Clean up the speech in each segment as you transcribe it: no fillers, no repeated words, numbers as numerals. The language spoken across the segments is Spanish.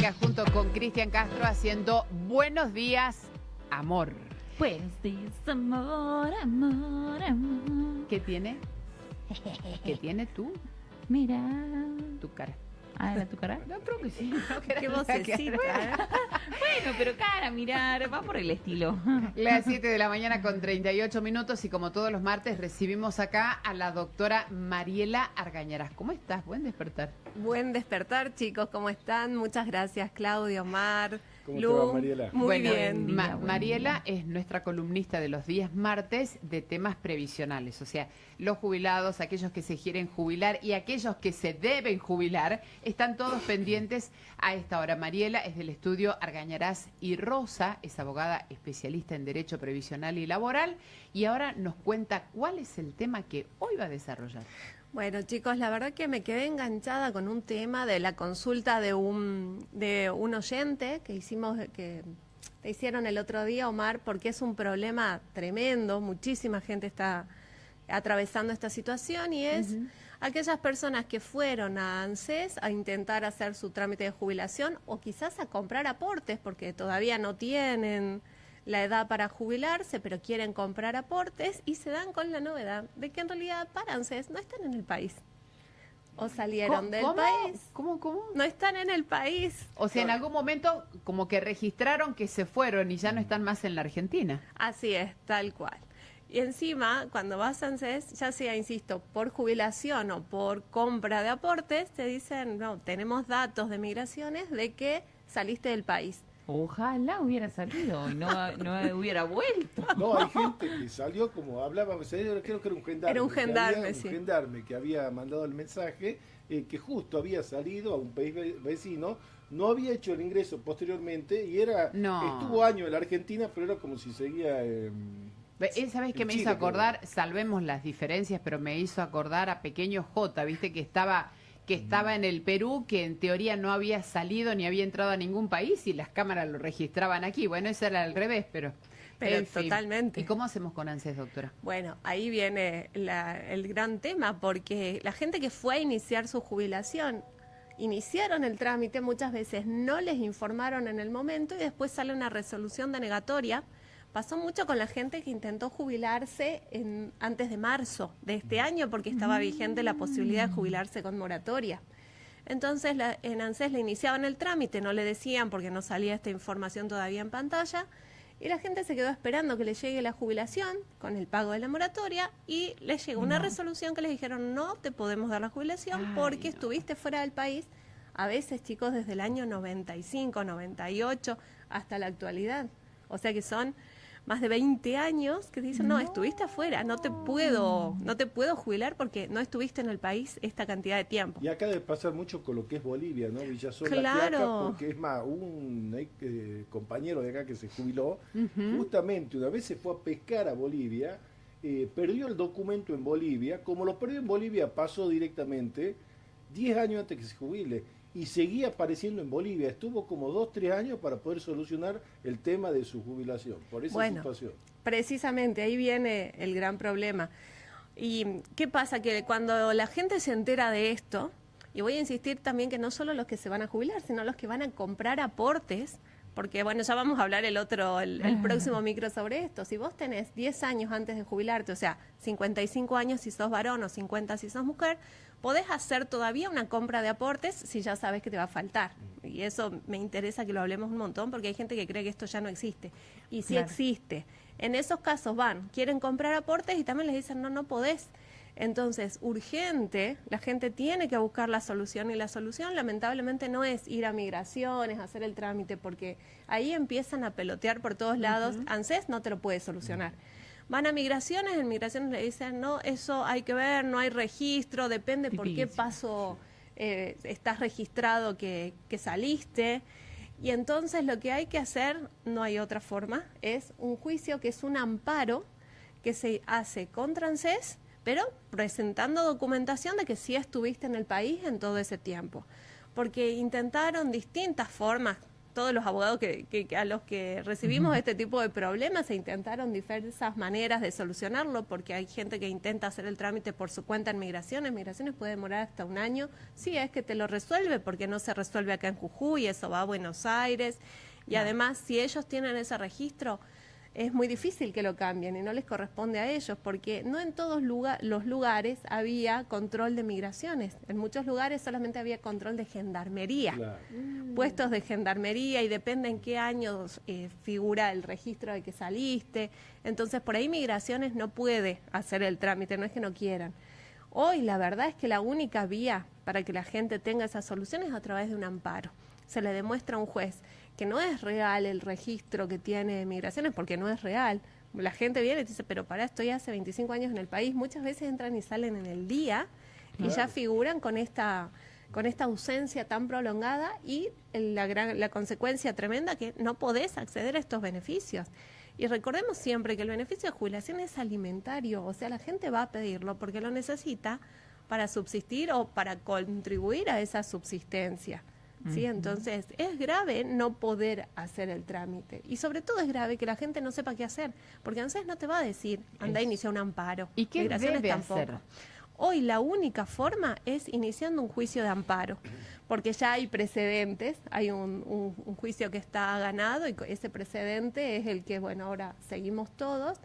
Mónica junto con Cristian Castro haciendo Buenos Días, Amor. Buenos días, amor, amor, amor. ¿Qué tiene? ¿Qué tiene tú? Mira. Tu cara. Ah, ¿era tu cara? No, creo que sí. Creo que era Qué la vocecita. cara. Bueno, pero cara, mirar, va por el estilo. Las 7 de la mañana con 38 minutos y como todos los martes recibimos acá a la doctora Mariela Argañarás. ¿Cómo estás? Buen despertar. Buen despertar, chicos, ¿cómo están? Muchas gracias, Claudio, Mar, ¿Cómo Lu. te va, Mariela? Muy Bueno, bien. buen Mariela día. es nuestra columnista de los días martes de temas previsionales, o sea, los jubilados, aquellos que se quieren jubilar y aquellos que se deben jubilar, están todos pendientes a esta hora. Mariela es del estudio Argañarás y Rosa, es abogada especialista en Derecho Previsional y Laboral y ahora nos cuenta cuál es el tema que hoy va a desarrollar. Bueno, chicos, la verdad que me quedé enganchada con un tema de la consulta de un oyente que te hicieron el otro día, Omar, porque es un problema tremendo, muchísima gente está atravesando esta situación y es aquellas personas que fueron a ANSES a intentar hacer su trámite de jubilación o quizás a comprar aportes porque todavía no tienen la edad para jubilarse, pero quieren comprar aportes y se dan con la novedad de que en realidad para ANSES no están en el país. O salieron del país. ¿Cómo? No están en el país. O sea, en algún momento como que registraron que se fueron y ya no están más en la Argentina. Así es, tal cual. Y encima, cuando vas a ANSES, ya sea, insisto, por jubilación o por compra de aportes, te dicen, no, tenemos datos de migraciones de que saliste del país. Ojalá hubiera salido y no hubiera vuelto. No, hay gente que salió como hablaba, creo que era un gendarme. Era un gendarme, Un sí. gendarme que había mandado el mensaje, que justo había salido a un país vecino, no había hecho el ingreso posteriormente y estuvo años en la Argentina, pero era como si seguía... Esa vez que en me Chile, hizo acordar, salvemos las diferencias, pero me hizo acordar a Pequeño J, viste que estaba en el Perú, que en teoría no había salido ni había entrado a ningún país y las cámaras lo registraban aquí. Bueno, eso era al revés, pero en fin. Totalmente. ¿Y cómo hacemos con ANSES, doctora? Bueno, ahí viene el gran tema, porque la gente que fue a iniciar su jubilación, iniciaron el trámite, muchas veces no les informaron en el momento y después sale una resolución denegatoria. Pasó mucho con la gente que intentó jubilarse antes de marzo de este año porque estaba vigente la posibilidad de jubilarse con moratoria. Entonces en ANSES le iniciaban el trámite, no le decían porque no salía esta información todavía en pantalla y la gente se quedó esperando que le llegue la jubilación con el pago de la moratoria y les llegó una resolución que les dijeron no te podemos dar la jubilación porque estuviste fuera del país, a veces chicos desde el año 95, 98 hasta la actualidad. O sea que son más de 20 años que dicen, no, estuviste afuera, no te puedo jubilar porque no estuviste en el país esta cantidad de tiempo. Y acá debe pasar mucho con lo que es Bolivia, ¿no? Villazón, Claro. La Quiaca, porque es más, un compañero de acá que se jubiló, justamente una vez se fue a pescar a Bolivia, perdió el documento en Bolivia, como lo perdió en Bolivia pasó directamente 10 años antes que se jubile. Y seguía apareciendo en Bolivia. Estuvo como 2-3 años para poder solucionar el tema de su jubilación, por esa situación. Precisamente, ahí viene el gran problema. ¿Y qué pasa? Que cuando la gente se entera de esto, y voy a insistir también que no solo los que se van a jubilar, sino los que van a comprar aportes, porque bueno, ya vamos a hablar el próximo micro sobre esto. Si vos tenés 10 años antes de jubilarte, o sea, 55 años si sos varón o 50 si sos mujer, podés hacer todavía una compra de aportes si ya sabes que te va a faltar. Y eso me interesa que lo hablemos un montón porque hay gente que cree que esto ya no existe. Y sí existe. En esos casos quieren comprar aportes y también les dicen no podés. Entonces, urgente, la gente tiene que buscar la solución y la solución lamentablemente no es ir a migraciones, hacer el trámite, porque ahí empiezan a pelotear por todos lados. ANSES no te lo puede solucionar. Van a migraciones, en migraciones le dicen, no, eso hay que ver, no hay registro, depende por qué paso estás registrado que saliste. Y entonces lo que hay que hacer, no hay otra forma, es un juicio que es un amparo que se hace contra ANSES, pero presentando documentación de que sí estuviste en el país en todo ese tiempo. Porque intentaron distintas formas, todos los abogados a los que recibimos este tipo de problemas, se intentaron diversas maneras de solucionarlo, porque hay gente que intenta hacer el trámite por su cuenta en Migraciones. Migraciones puede demorar hasta un año, si es que te lo resuelve, porque no se resuelve acá en Jujuy, eso va a Buenos Aires, y además si ellos tienen ese registro, es muy difícil que lo cambien y no les corresponde a ellos, porque no en todos los lugares había control de migraciones. En muchos lugares solamente había control de gendarmería, Claro. puestos de gendarmería, y depende en qué años figura el registro de que saliste. Entonces, por ahí Migraciones no puede hacer el trámite, no es que no quieran. Hoy la verdad es que la única vía para que la gente tenga esa solución es a través de un amparo. Se le demuestra a un juez que no es real el registro que tiene Migraciones, porque no es real. La gente viene y dice, pero pará, estoy hace 25 años en el país. Muchas veces entran y salen en el día y ya figuran con esta ausencia tan prolongada, y la consecuencia tremenda que no podés acceder a estos beneficios. Y recordemos siempre que el beneficio de jubilación es alimentario, o sea, la gente va a pedirlo porque lo necesita para subsistir o para contribuir a esa subsistencia. ¿Sí? Entonces, es grave no poder hacer el trámite. Y sobre todo es grave que la gente no sepa qué hacer, porque ANSES no te va a decir, anda a iniciar un amparo. ¿Y qué Migraciones debe tampoco. hacer? Hoy la única forma es iniciando un juicio de amparo, porque ya hay precedentes, hay un juicio que está ganado, y ese precedente es el que, bueno, ahora seguimos todos.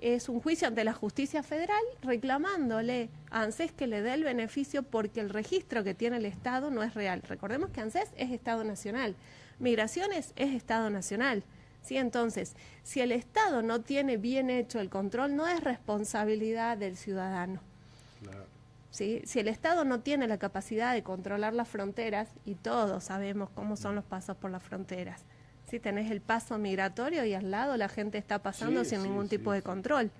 Es un juicio ante la Justicia Federal reclamándole a ANSES que le dé el beneficio porque el registro que tiene el Estado no es real. Recordemos que ANSES es Estado Nacional, Migraciones es Estado Nacional. ¿Sí? Entonces, si el Estado no tiene bien hecho el control, no es responsabilidad del ciudadano. Claro. ¿Sí? Si el Estado no tiene la capacidad de controlar las fronteras, y todos sabemos cómo son los pasos por las fronteras, si tenés el paso migratorio y al lado la gente está pasando sin ningún tipo de control.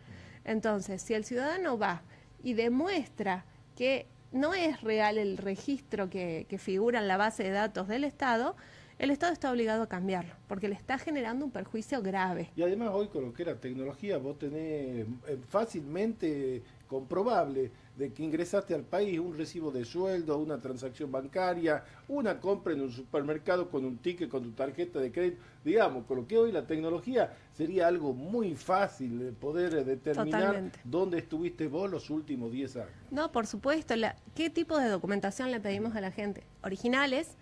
Entonces, si el ciudadano va y demuestra que no es real el registro que figura en la base de datos del Estado, el Estado está obligado a cambiarlo, porque le está generando un perjuicio grave. Y además hoy con lo que es la tecnología, vos tenés fácilmente comprobable de que ingresaste al país un recibo de sueldo, una transacción bancaria, una compra en un supermercado con un ticket, con tu tarjeta de crédito. Digamos, con lo que hoy la tecnología sería algo muy fácil de poder determinar Totalmente. dónde estuviste vos los últimos 10 años. No, por supuesto. ¿Qué tipo de documentación le pedimos a la gente? Originales,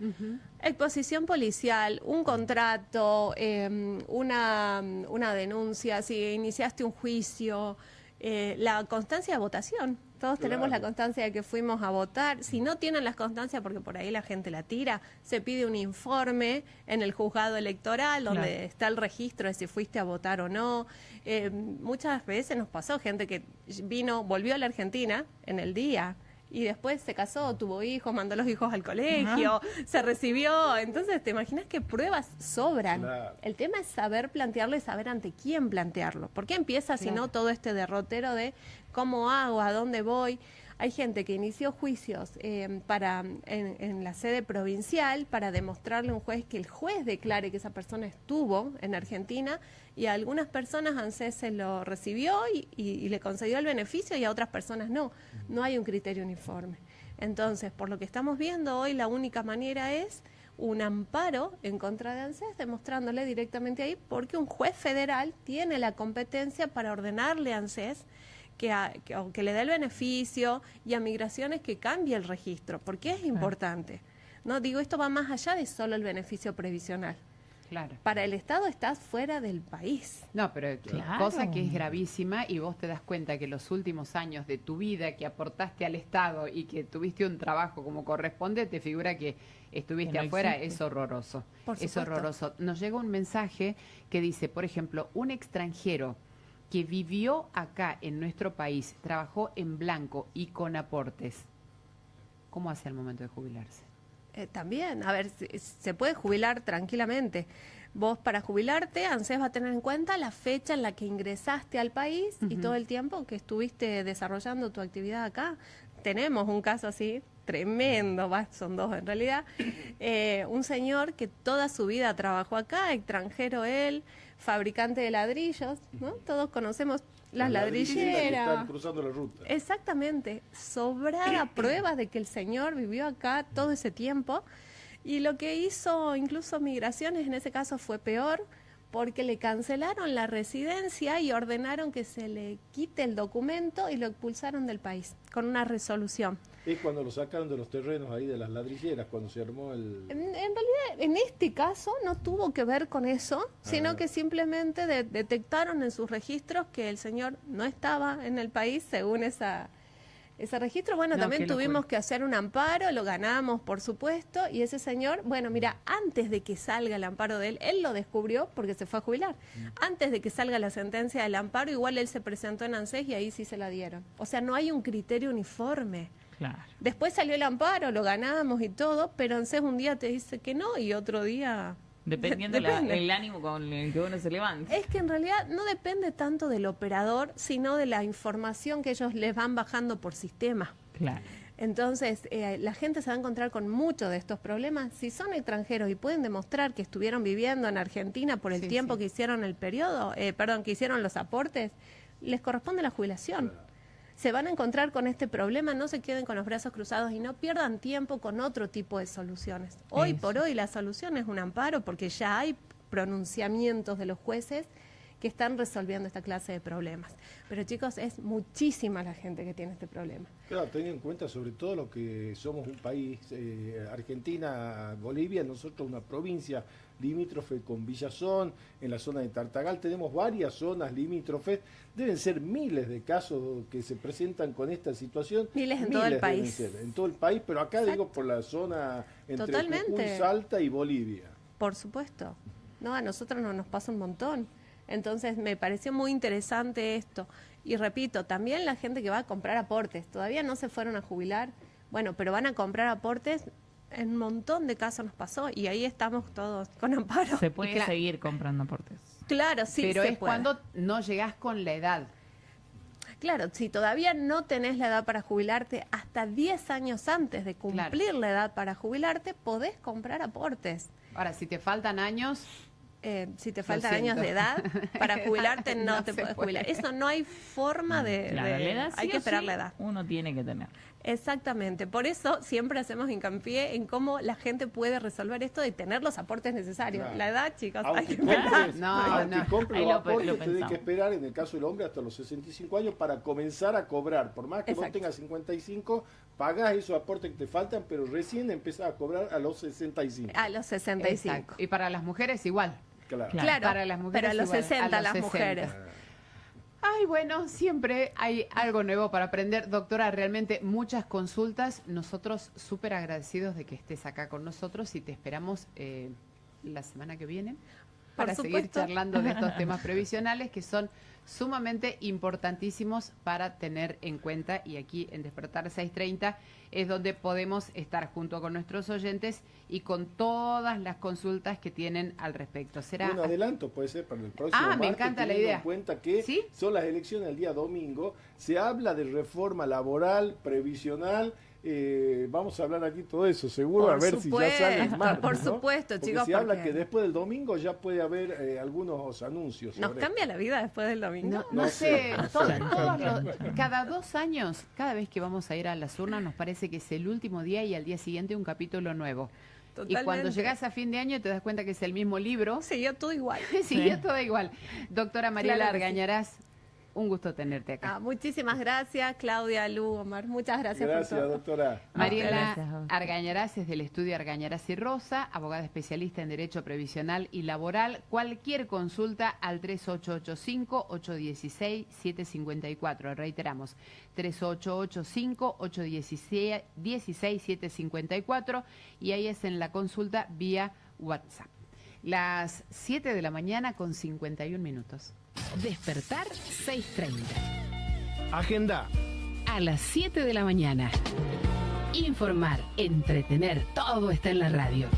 exposición policial, un contrato, una denuncia, si iniciaste un juicio, la constancia de votación. Todos tenemos la constancia de que fuimos a votar. Si no tienen las constancias, porque por ahí la gente la tira, se pide un informe en el juzgado electoral donde está el registro de si fuiste a votar o no. Muchas veces nos pasó gente que volvió a la Argentina en el día y después se casó, tuvo hijos, mandó los hijos al colegio, se recibió. Entonces, ¿te imaginas que pruebas sobran? Claro. El tema es saber plantearlo y saber ante quién plantearlo. ¿Por qué empieza, si no, todo este derrotero de cómo hago, a dónde voy? Hay gente que inició juicios en la sede provincial para demostrarle a un juez que el juez declare que esa persona estuvo en Argentina, y a algunas personas ANSES se lo recibió y le concedió el beneficio, y a otras personas no. No hay un criterio uniforme. Entonces, por lo que estamos viendo hoy, la única manera es un amparo en contra de ANSES, demostrándole directamente ahí, porque un juez federal tiene la competencia para ordenarle a ANSES que le dé el beneficio, y a Migraciones que cambie el registro, porque es importante. No digo, esto va más allá de solo el beneficio previsional. Claro. Para el Estado estás fuera del país. No, pero Claro. cosa que es gravísima, y vos te das cuenta que los últimos años de tu vida que aportaste al Estado y que tuviste un trabajo como corresponde, te figura que estuviste Que no afuera, existe. es horroroso. Por Es supuesto. horroroso. Nos llega un mensaje que dice, por ejemplo, un extranjero que vivió acá en nuestro país, trabajó en blanco y con aportes, ¿cómo hace al momento de jubilarse? También, a ver, se puede jubilar tranquilamente. Vos, para jubilarte, ANSES va a tener en cuenta la fecha en la que ingresaste al país y todo el tiempo que estuviste desarrollando tu actividad acá. Tenemos un caso así tremendo, son dos en realidad, un señor que toda su vida trabajó acá, extranjero él, fabricante de ladrillos, ¿no? Todos conocemos las que ladrilleras. están cruzando la ruta. Exactamente, sobrada pruebas de que el señor vivió acá todo ese tiempo, Y lo que hizo incluso Migraciones en ese caso fue peor, porque le cancelaron la residencia y ordenaron que se le quite el documento y lo expulsaron del país con una resolución. Es cuando lo sacaron de los terrenos ahí de las ladrilleras, cuando se armó el... En realidad, en este caso no tuvo que ver con eso, sino que simplemente detectaron en sus registros que el señor no estaba en el país según ese registro. Bueno, No, también qué locura. tuvimos que hacer un amparo, lo ganamos, por supuesto, y ese señor, bueno, mira, antes de que salga el amparo de él, él lo descubrió porque se fue a jubilar. Antes de que salga la sentencia del amparo, igual él se presentó en ANSES y ahí sí se la dieron. O sea, no hay un criterio uniforme. Claro. Después salió el amparo, lo ganamos y todo, pero ANSES un día te dice que no y otro día... Dependiendo Depende. el ánimo con el que uno se levante. Es que en realidad no depende tanto del operador, sino de la información que ellos les van bajando por sistema. Claro. Entonces, la gente se va a encontrar con muchos de estos problemas. Si son extranjeros y pueden demostrar que estuvieron viviendo en Argentina por el Sí, tiempo sí. que hicieron el periodo, que hicieron los aportes, les corresponde la jubilación. Se van a encontrar con este problema, no se queden con los brazos cruzados y no pierdan tiempo con otro tipo de soluciones. Hoy Eso. por hoy la solución es un amparo porque ya hay pronunciamientos de los jueces que están resolviendo esta clase de problemas. Pero chicos, es muchísima la gente que tiene este problema. Claro, teniendo en cuenta sobre todo lo que somos un país, Argentina, Bolivia, nosotros una provincia limítrofe con Villazón, en la zona de Tartagal, tenemos varias zonas limítrofes, deben ser miles de casos que se presentan con esta situación. Miles en todo el deben país. ser, en todo el país, pero acá Exacto. digo por la zona entre Totalmente. Jujuy, Salta y Bolivia. Por supuesto. No, a nosotros nos pasa un montón. Entonces me pareció muy interesante esto. Y repito, también la gente que va a comprar aportes, todavía no se fueron a jubilar, bueno, pero van a comprar aportes, en un montón de casos nos pasó y ahí estamos todos con amparo. Se puede Y claro. seguir comprando aportes. Claro, sí, Pero se es puede. cuando no llegás con la edad. Claro, si todavía no tenés la edad para jubilarte, hasta 10 años antes de cumplir la edad para jubilarte, podés comprar aportes. Ahora, si te faltan años, Si te Lo faltan años siento. de edad para jubilarte, no, No te se podés puede. jubilar. Eso no hay forma de... Claro, la edad hay sí que o esperar sí la edad. uno tiene que tener. Exactamente, por eso siempre hacemos hincapié en cómo la gente puede resolver esto de tener los aportes necesarios. Claro. La edad, chicos, hay Aunque que esperar. compres, No, aunque no. compres Ahí los lo aportes, tenés pensamos. que esperar, en el caso del hombre, hasta los 65 años para comenzar a cobrar. Por más que vos Exacto. tengas 55, pagás esos aportes que te faltan, pero recién empezás a cobrar a los 65. A los 65. exacto. Y para las mujeres igual. Claro. Claro. Claro, Para las mujeres pero a los igual, 60 a los las 60. mujeres. Ay, bueno, siempre hay algo nuevo para aprender. Doctora, realmente muchas consultas. Nosotros súper agradecidos de que estés acá con nosotros y te esperamos la semana que viene para seguir supuesto. charlando de estos temas previsionales que son sumamente importantísimos para tener en cuenta. Y aquí en Despertar 630 es donde podemos estar junto con nuestros oyentes y con todas las consultas que tienen al respecto. Será Un adelanto puede ser para el próximo me martes, encanta la teniendo idea. en cuenta que ¿Sí? son las elecciones el día domingo, se habla de reforma laboral, previsional, vamos a hablar aquí todo eso, seguro, Por a ver si ya sale el supuesto, martes, por ¿no? supuesto, Porque chicos, se habla porque- que después del domingo ya puede haber algunos anuncios. ¿Nos sobre cambia la vida después del domingo? No sé, sé. cada 2 años, cada vez que vamos a ir a las urnas, nos parece que es el último día y al día siguiente un capítulo nuevo. Y cuando Totalmente. llegas a fin de año te das cuenta que es el mismo libro. Siguió todo igual. Siguió todo igual. Doctora Mariela Claro que sí. Argañarás, un gusto tenerte acá. Muchísimas gracias, Claudia, Lu, Omar. Muchas gracias, Gracias, por todo. doctora. Mariela gracias a vos. Argañarás es del estudio Argañarás y Rosa, abogada especialista en Derecho Previsional y Laboral. Cualquier consulta al 3885-816-754. Reiteramos, 3885-816-754 y ahí es en la consulta vía WhatsApp. Las 7 de la mañana con 51 minutos. Despertar 6:30. Agenda. A las 7 de la mañana. Informar, entretener, todo está en la radio.